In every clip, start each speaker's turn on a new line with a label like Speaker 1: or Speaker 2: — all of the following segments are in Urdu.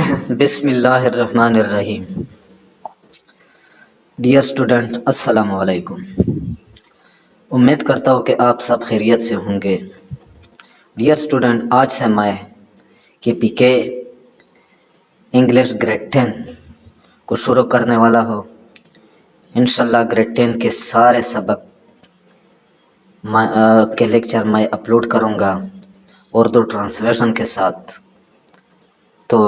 Speaker 1: بسم اللہ الرحمن الرحیم۔ ڈیئر اسٹوڈنٹ، السلام علیکم۔ امید کرتا ہوں کہ آپ سب خیریت سے ہوں گے۔ ڈیئر اسٹوڈنٹ، آج سے میں KPK انگلش گریڈ 10 کو شروع کرنے والا ہوں۔ انشاءاللہ گریڈ 10 کے سارے سبق کے لیکچر میں اپلوڈ کروں گا اردو ٹرانسلیشن کے ساتھ۔ تو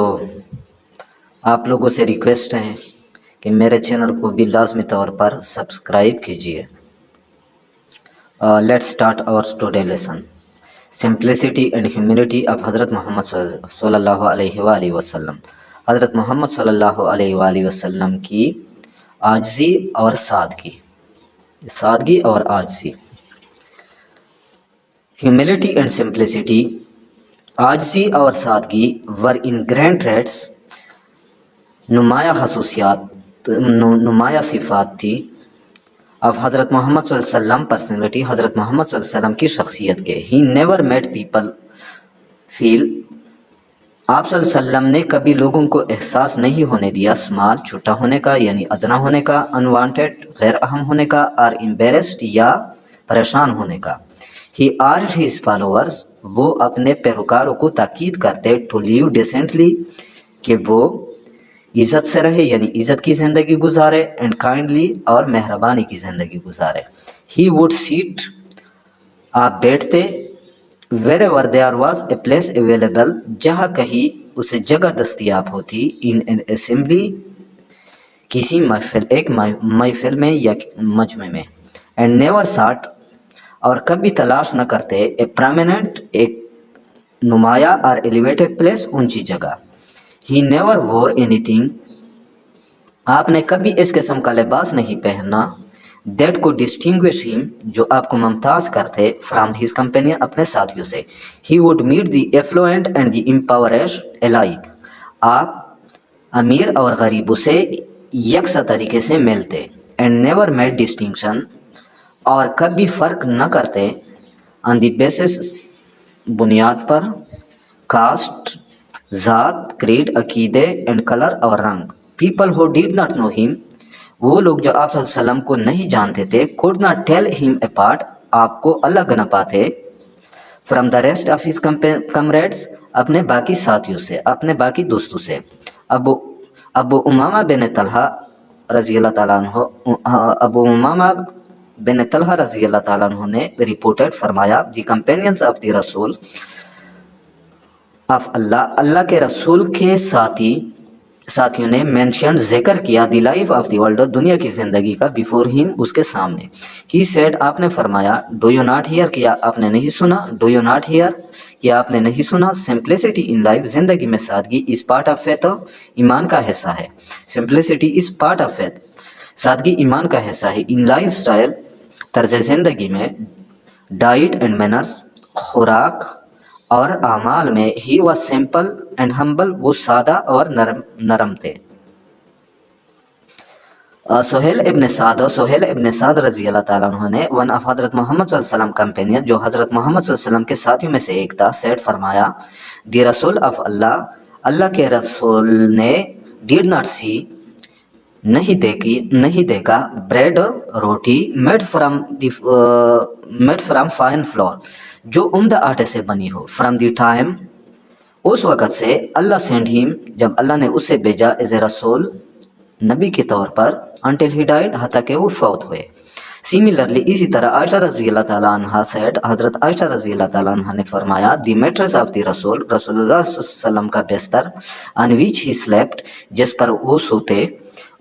Speaker 1: آپ لوگوں سے ریکویسٹ ہے کہ میرے چینل کو بھی لازمی طور پر سبسکرائب کیجیے۔ Let's start our today lesson, simplicity and humility of Hazrat Muhammad صلی اللہ علیہ وآلہ وسلم۔ حضرت محمد صلی اللہ علیہ وآلہ وسلم کی عاجزی اور سادگی اور عاجزی۔ ہیوملٹی اینڈ سمپلسٹی، عاجزی اور سادگی ور ان گرینڈ ٹریٹس، نمایاں خصوصیات، نمایاں صفات تھی اب حضرت محمد صلی اللہ علیہ وسلم پرسنالٹی، حضرت محمد صلی اللہ علیہ وسلم کی شخصیت کے۔ He never made people feel, آپ صلی اللہ علیہ وسلم نے کبھی لوگوں کو احساس نہیں ہونے دیا اسمال، چھوٹا ہونے کا یعنی ادنا ہونے کا، انوانٹیڈ غیر اہم ہونے کا، اور امبیرسڈ یا پریشان ہونے کا۔ ہی آرجڈ ہز فالوورز، وہ اپنے پیروکاروں کو تاکید کرتے ٹو لیو ڈیسنٹلی، کہ وہ عزت سے رہے یعنی عزت کی زندگی گزارے، اینڈ کائنڈلی اور مہربانی کی زندگی گزارے۔ ہی وڈ سیٹ، آپ بیٹھتے، wherever there was a place available، جہاں کہیں اسے جگہ دستیاب ہوتی، in an assembly، کسی محفل، ایک محفل میں یا مجمع میں، and never sought، اور کبھی تلاش نہ کرتے، a prominent، ایک نمایاں، اور elevated place، اونچی جگہ۔ He never wore anything، آپ نے کبھی اس قسم کا لباس نہیں پہنا، that could distinguish him، جو آپ کو ممتاز کرتے، from his companion، اپنے ساتھیوں سے۔ He would meet the affluent and the impoverished alike، آپ امیر اور غریبوں سے یکساں طریقے سے ملتے، and never made distinction، اور کبھی فرق نہ کرتے، on the basis، بنیاد پر، کاسٹ، ذات، کریڈ، عقیدے، اینڈ کلر، اور رنگ۔ People who did not know him، وہ لوگ جو آپ صلی اللہ علیہ وسلم کو نہیں جانتے تھے، could not tell him apart، آپ کو الگ نہ پاتے، from the rest of his comrades، اپنے باقی ساتھیوں سے، اپنے باقی دوستوں سے۔ ابو امامہ بن طلحہ رضی اللہ تعالیٰ عنہ نے رپورٹڈ فرمایا، دی کمپینینز آف دی رسول آف اللہ، اللہ کے رسول کے ساتھیوں نے مینشنڈ، ذکر کیا، the life of the world, دنیا کی زندگی کا، بیفور ہیم، اس کے سامنے۔ ہی سیڈ، آپ نے فرمایا، ڈو یو ناٹ ہیئر، کیا آپ نے نہیں سنا، ڈو یو ناٹ ہیئر، کیا آپ نے نہیں سنا، سمپلسٹی ان لائف، زندگی میں سادگی، از پارٹ آف فیتھ، ایمان کا حصہ ہے۔ Simplicity is part of faith, سادگی ایمان کا حصہ ہے۔ ان لائف سٹائل، طرز زندگی میں، ڈائٹ اینڈ مینرز، خوراک اور اعمال میں، he was simple and humble, وہ سادہ اور نرم تھے۔ سہیل ابن سعد رضی اللہ تعالیٰ عنہ نے، ون آف حضرت محمد صلی اللہ علیہ وسلم کمپینین، جو حضرت محمد صلی اللہ علیہ وسلم کے ساتھیوں میں سے ایک تھا، سیڈ، فرمایا، دی رسول آف اللہ، اللہ کے رسول نے، ڈیڈ ناٹ سی، نہیں دیکھا، بریڈ، روٹی، میڈ فرام فائن فلور، جو عمدہ آٹے سے بنی ہو، فرام دی ٹائم، اس وقت سے، اللہ سینڈ ہیم، جب اللہ نے اسے بھیجا، ایز اے رسول، نبی کے طور پر، انٹل ہی ڈائڈ، حتیٰ کہ وہ فوت ہوئے۔ سیملرلی، اسی طرح عائشہ رضی اللہ تعالیٰ عنہ سیڈ، حضرت عائشہ رضی اللہ تعالیٰ عنہ نے فرمایا، دی میٹرس آف دی رسول اللہ صلی اللہ علیہ وسلم کا بستر، آن ویچ ہی سلیپٹ، جس پر وہ سوتے،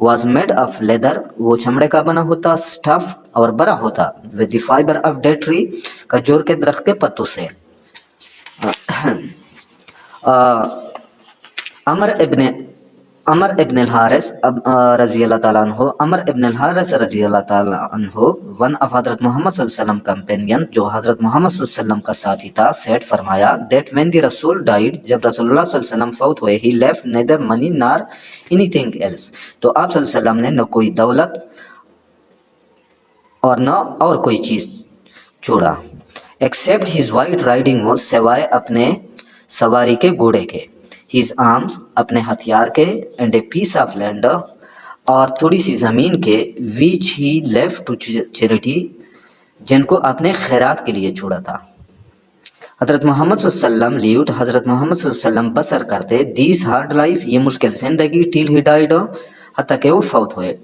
Speaker 1: واز میڈ آف لیدر، وہ چمڑے کا بنا ہوتا، اسٹف، اور بھرا ہوتا، with the fibre of date tree, کھجور کے درخت کے پتوں سے۔ عمر ابن الحارث رضی اللہ تعالیٰ عنہ، ون آف حضرت محمد صلی اللہ علیہ وسلم کمپینین، جو حضرت محمد صلی اللہ علیہ وسلم کا ساتھی تھا، سیٹ، فرمایا، دیٹ وین دی رسول ڈائڈ، جب رسول اللہ صلی اللہ علیہ وسلم فوت ہوئے، ہی لیفٹ نیدر منی نار اینی تھنگ ایلس، تو آپ صلی اللہ علیہ وسلم نے نہ کوئی دولت اور نہ اور کوئی چیز چھوڑا، except his white riding horse, سوائے اپنے سواری کے گھوڑے کے۔ his arms اپنے ہتھیار کے and a piece of land اور تھوڑی سی زمین کے which he left to charity جن کو اپنے خیرات کے لیے چھوڑا تھا. حضرت محمد صلی اللہ علیہ وسلم لیوڈ حضرت محمد صلی اللہ علیہ وسلم بسر کرتے دیس ہارڈ لائف یہ مشکل زندگی ٹیل ہی ڈائڈ حتیٰ کہ وہ فوت ہوئے.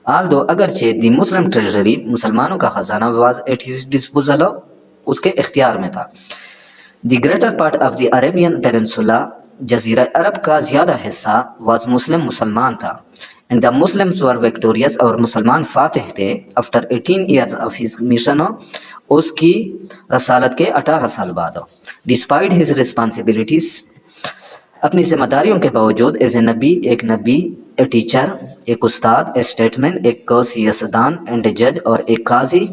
Speaker 1: آلدو اگرچہ دی مسلم ٹریجری مسلمانوں کا خزانہ واز ایٹ ہز ڈسپوزل اس کے اختیار میں تھا. The greater part of the Arabian peninsula جزیرہ عرب کا زیادہ حصہ واز مسلم مسلمان تھا. And the Muslims were victorious اور مسلمان فاتح تھے. After 18 years of his mission اس کی رسالت کے 18 سال بعد. ڈسپائٹ ہز رسپانسبلٹیز اپنی ذمہ داریوں کے باوجود ایز اے نبی ایک نبی اے ٹیچر ایک استاد اے اسٹیٹمین ایک سیاستدان اینڈ اے جج اور ایک قاضی.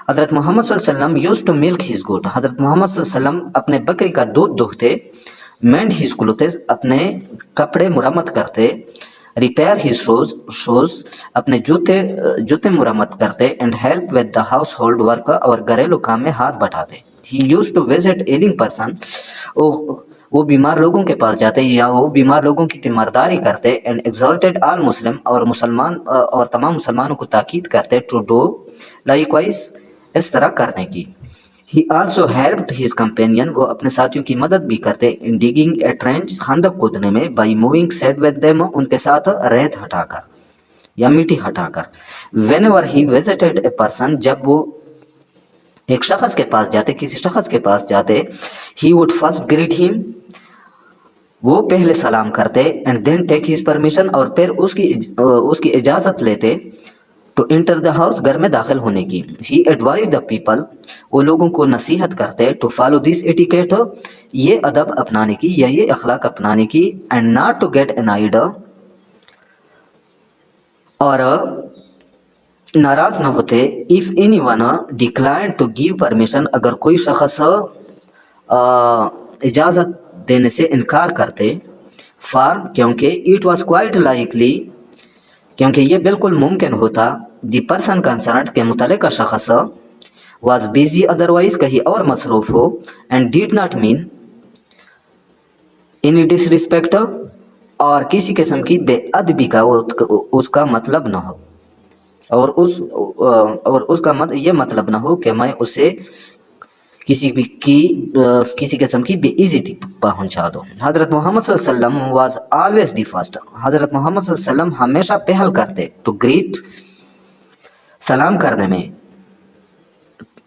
Speaker 1: حضرت محمد صلی اللہ علیہ وسلم یوز ٹو ملک ہز گوٹ حضرت محمد صلی اللہ علیہ وسلم اپنے بکری کا دودھ دہتے. مینڈ ہز کلوتھز اپنے کپڑے مرمت کرتے. ریپیئر ہز شوز اپنے جوتے مرمت کرتے. And help with the household work اور گھریلو کام میں ہاتھ بٹاتے. He used to visit ailing person وہ بیمار لوگوں کے پاس جاتے یا وہ بیمار لوگوں کی تیمارداری کرتے. اینڈ ایگزالٹیڈ آل مسلم اور تمام مسلمانوں کو تاکید کرتے ٹو ڈو لائک وائز اس طرح کرنے کی. He also helped his companion وہ اپنے ساتھیوں کی مدد بھی کرتے. ان ڈیگنگ اے ٹرینچ خندق کودنے میں. By moving sand with them ان کے ساتھ ریت ہٹا کر یا مٹی ہٹا کر. Whenever he visited a person جب وہ ایک شخص کے پاس جاتے کسی شخص کے پاس جاتے. ہی وڈ فرسٹ گریٹ ہم وہ پہلے سلام کرتے. And then take his permission اور پھر اس کی اجازت لیتے ٹو انٹر دا ہاؤس گھر میں داخل ہونے کی. ہی ایڈوائز دا پیپل وہ لوگوں کو نصیحت کرتے ٹو فالو دس ایٹیکیٹ یہ ادب اپنانے کی یا یہ اخلاق اپنانے کی. And not to get annoyed اور ناراض نہ ہوتے. If anyone declined to give permission اگر کوئی شخص اجازت دینے سے انکار کرتے. فار کیونکہ اٹ واز کوائٹ لائکلی کیونکہ یہ بالکل ممکن ہوتا. دی پرسن کنسرنڈ کے متعلقہ شخص واز بیزی ادروائز کہیں اور مصروف ہو. And did not mean any disrespect اور کسی قسم کی بے ادبی کا اس کا مطلب نہ ہو اور اس کا یہ مطلب نہ ہو کہ میں اسے کسی قسم کی بے عزتی پہنچا دو. حضرت محمد صلی اللہ علیہ وسلم واز آلویز دی فرسٹ حضرت محمد صلی اللہ علیہ وسلم ہمیشہ پہل کرتے ٹو گریٹ سلام کرنے میں.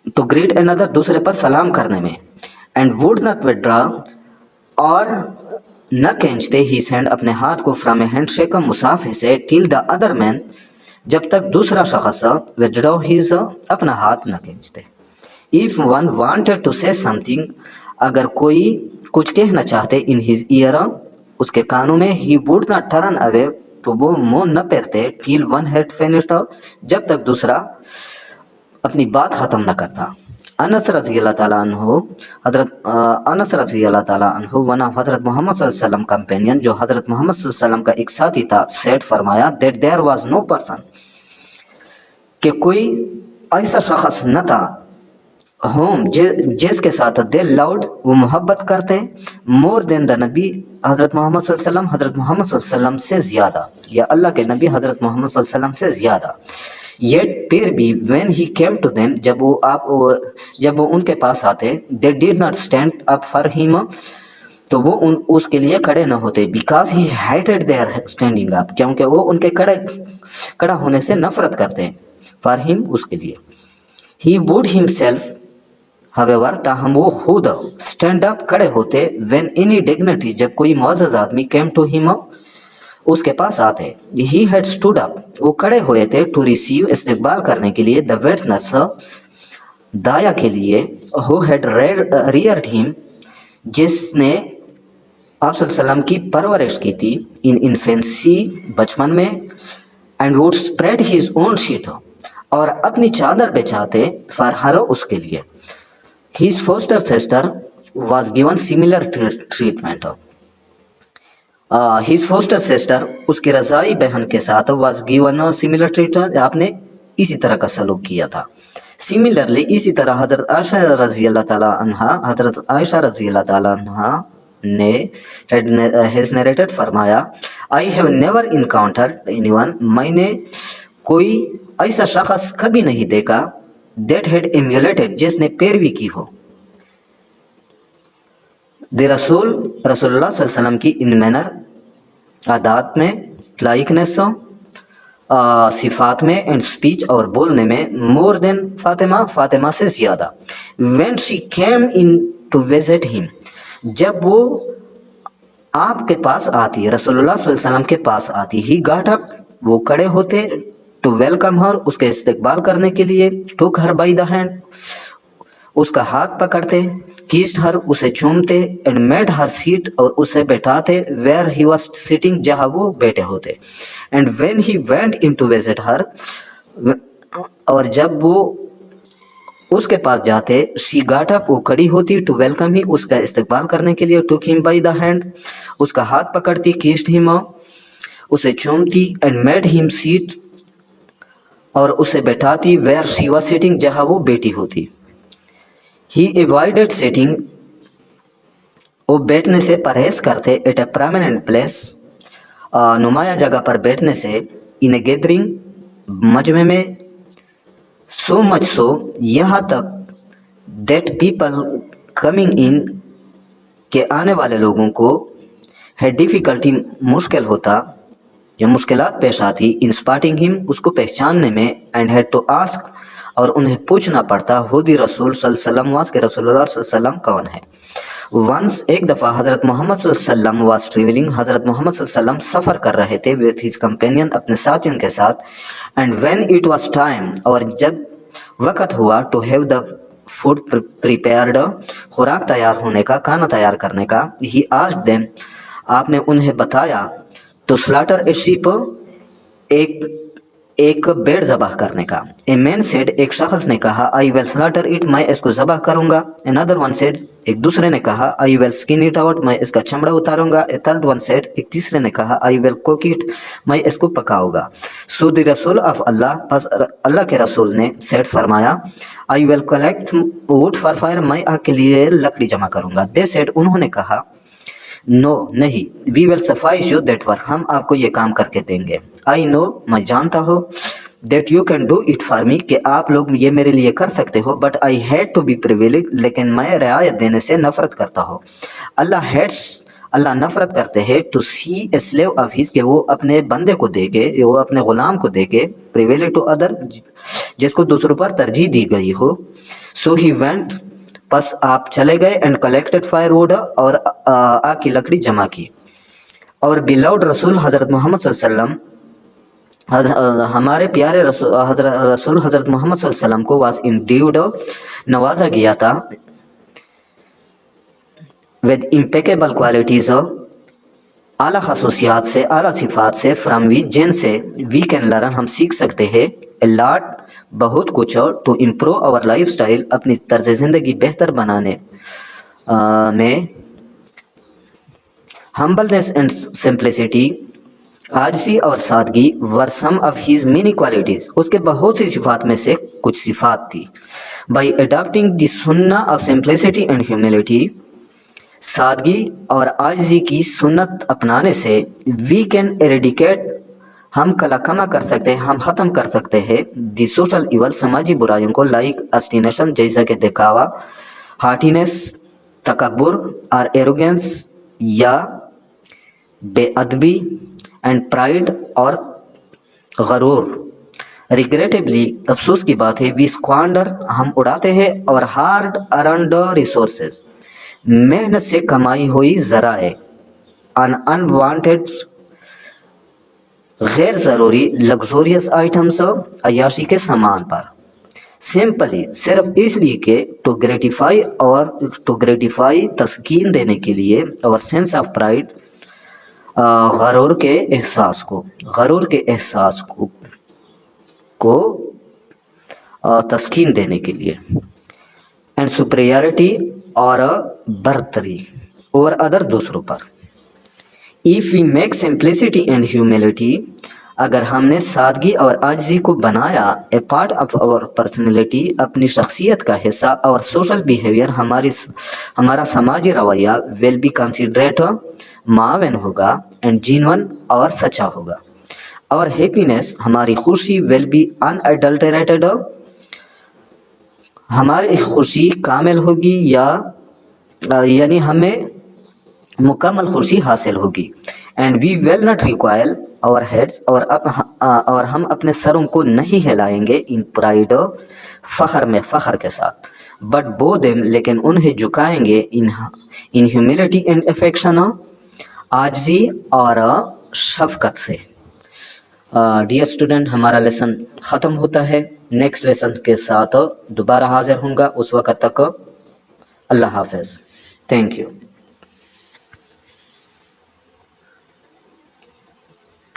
Speaker 1: ٹو گریٹ another دوسرے پر سلام کرنے میں. اینڈ وڈ ناٹ withdraw اور نہ کھینچتے ہی سینڈ اپنے ہاتھ کو فرام اے ہینڈ شیک مصافحے سے ٹل دا ادر مین جب تک دوسرا شخص withdraw his اپنا ہاتھ نہ کھینچتے. If one wanted to say something اگر کوئی کچھ کہنا چاہتے in his ear اس کے کانوں میں he would not turn away تو وہ منہ نہ پھیرتے till one had finished جب تک دوسرا اپنی بات ختم نہ کرتا. انس رضی اللہ تعالیٰ عنہ انس رضی اللہ تعالیٰ عنہ ورنہ حضرت محمد صلی اللہ علیہ وسلم کمپینین جو حضرت محمد صلی اللہ علیہ وسلم کا ایک ساتھی تھا سیٹ فرمایا that there was no person کہ کوئی ایسا شخص نہ تھا ہوم جس کے ساتھ دے لاؤڈ وہ محبت کرتے مور دین دا نبی حضرت محمد صلی اللہ علیہ وسلم حضرت محمد صلی اللہ علیہ وسلم سے زیادہ یا اللہ کے نبی حضرت محمد صلی اللہ علیہ وسلم سے زیادہ. یٹ پھر بھی when he came to them جب وہ ان کے پاس آتے they did not stand up for him تو وہ اس کے لیے کھڑے نہ ہوتے. Because he hated their standing up کیونکہ وہ ان کے کھڑا ہونے سے نفرت کرتے ہیں. فار ہیم اس کے لیے. ہی وڈ ہمسیلف however تاہم وہ خود اسٹینڈ اپ کھڑے ہوتے when any dignity جب کوئی معزز آدمی came to him اس کے پاس آتے. he had stood up وہ کھڑے ہوئے تھے to receive استقبال کرنے کے لیے the witness دایا کے لیے who had reared him جس نے آپ صلی اللہ علیہ وسلم کی پرورش کی تھی in infancy بچپن میں and would spread his own sheet اور اپنی چادر بچھاتے for her اس کے لیے. His foster sister was given similar treatment. His foster sister اس کی رضائی بہن کے ساتھ was given similar treatment آپ نے اسی طرح کا سلوک کیا تھا. Similarly اسی طرح حضرت عائشہ رضی اللہ تعالیٰ عنہ نے has narrated فرمایا I have never encountered anyone, میں نے کوئی ایسا شخص کبھی نہیں دیکھا that had emulated جس نے پیروی کی ہو رسول اللہ صلی اللہ علیہ وسلم کی ان مینر عادات میں لائکنیس صفات میں اینڈ اسپیچ اور بولنے میں مور دین فاطمہ سے زیادہ when she came in to visit him جب وہ آپ کے پاس آتی رسول اللہ صلی اللہ علیہ وسلم کے پاس آتی he got up وہ کھڑے ہوتے to welcome her اس کے استقبال کرنے کے لیے took her by the hand اس کا ہاتھ پکڑتے kissed her اسے چومتے and made her seat اور اسے بیٹھاتے where he was sitting جہاں وہ بیٹھے ہوتے and when he went in to visit her اور جب وہ اس کے پاس جاتے she got up وہ کھڑی ہوتی to welcome him اس کا استقبال کرنے کے لیے took him by the hand اس کا ہاتھ پکڑتی kissed him اسے چومتی and made him seat اور اسے بیٹھاتی where she was sitting جہاں وہ بیٹھی ہوتی He avoided sitting وہ بیٹھنے سے پرہیز کرتے at a prominent place نمایاں جگہ پر بیٹھنے سے in a gathering مجمع میں so much so یہاں تک that people coming in کہ آنے والے لوگوں کو had difficulty مشکل ہوتا یا مشکلات پیش آتی in spotting him اس کو پہچاننے میں and had to ask اور انہیں پوچھنا پڑتا ہودی رسول صلی اللہ علیہ وسلم کہ رسول اللہ صلی اللہ علیہ وسلم کون ہے ونس ایک دفعہ حضرت محمد صلی اللہ علیہ وسلم واز ٹریولنگ حضرت محمد صلی اللہ علیہ وسلم سفر کر رہے تھے with his companion اپنے ساتھیوں کے ساتھ and when it was time اور جب وقت ہوا to have the food prepared خوراک تیار ہونے کا کھانا تیار کرنے کا he asked them آپ نے انہیں بتایا to slaughter a sheep ایک بیڑ ذبح کرنے کا a man said ایک شخص نے کہا I will slaughter it میں اس کو ذبح کروں گا another one said ایک دوسرے نے کہا I will skin it out میں اس کا چمڑا اتاروں گا a third one said ایک تیسرے نے کہا I will cook it میں اس کو پکاؤں گا so the Rasul of Allah پس اللہ کے رسول نے said فرمایا I will collect wood for fire میں آگ کے لیے لکڑی جمع کروں گا they said انہوں نے کہا نو نہیں we will suffice you that work ہم آپ کو یہ کام کر کے دیں گے I know میں جانتا ہوں that you can do it for me کہ آپ لوگ یہ میرے لیے کر سکتے ہو but I hate to be privileged لیکن میں رعایت دینے سے نفرت کرتا ہوں اللہ نفرت کرتے ہیں to see a slave of his کہ وہ اپنے بندے کو دے کے وہ اپنے غلام کو دے کے privilege to other جس کو دوسروں پر ترجیح دی گئی ہو so he went پس آپ چلے گئے and collected firewood اور آگ کی لکڑی جمع کی اور beloved رسول حضرت محمد صلی اللہ علیہ وسلم ہمارے پیارے رسول حضرت محمد صلی اللہ علیہ وسلم کو was indeed نوازا گیا تھا with impeccable qualities اعلیٰ خصوصیات سے اعلیٰ صفات سے from which جن سے we can learn ہم سیکھ سکتے ہیں a lot بہت کچھ to improve our lifestyle اپنی طرز زندگی بہتر بنانے میں humbleness and simplicity عاجزی اور سادگی were some of his many qualities اس کے بہت سی صفات میں سے کچھ صفات تھی by adopting the sunnah of simplicity and humility سادگی اور عاجزی کی سنت اپنانے سے we can eradicate ہم کلا کما کر سکتے ہیں ہم ختم کر سکتے ہیں دی سوشل ایول سماجی برائیوں کو لائک اسٹینیشن جیسا کہ دکھاوا ہارٹینس تکبر اور ایروگنس یا بے ادبی اینڈ پرائڈ اور غرور ریگریٹیبلی افسوس کی بات ہے وی اسکوانڈر ہم اڑاتے ہیں اور ہارڈ ارنڈ ریسورسز محنت سے کمائی ہوئی ذرائع انوانٹیڈ غیر ضروری لگزوریس آئٹمس عیاشی کے سامان پر سمپلی صرف اس لیے کہ ٹو گریٹیفائی تسکین دینے کے لیے اور سینس آف پرائڈ غرور کے احساس کو تسکین دینے کے لیے اینڈ سپریارٹی اور برتری اور ادر دوسروں پر If we make simplicity and humility اگر ہم نے سادگی اور عاجزی کو بنایا a part of our personality اپنی شخصیت کا حصہ اور social behavior ہماری ہمارا سماجی رویہ ول بی کنسیڈریٹ معاون ہوگا اینڈ جینون اور سچا ہوگا. اور ہیپینس ہماری خوشی ول بی ان ایڈلٹریٹڈ، ہماری خوشی کامل ہوگی یا یعنی ہمیں مکمل خوشی حاصل ہوگی. And we will not recoil اور ہیڈس، اور ہم اپنے سروں کو نہیں ہلائیں گے ان پرائڈ، فخر کے ساتھ. بٹ بو دیم، لیکن انہیں جھکائیں گے ان ہیوملٹی اینڈ افیکشن، عاجزی اور شفقت سے. ڈیئر اسٹوڈنٹ، ہمارا لیسن ختم ہوتا ہے. نیکسٹ لیسن کے ساتھ دوبارہ حاضر ہوں گا. اس وقت تک اللہ حافظ. Thank you.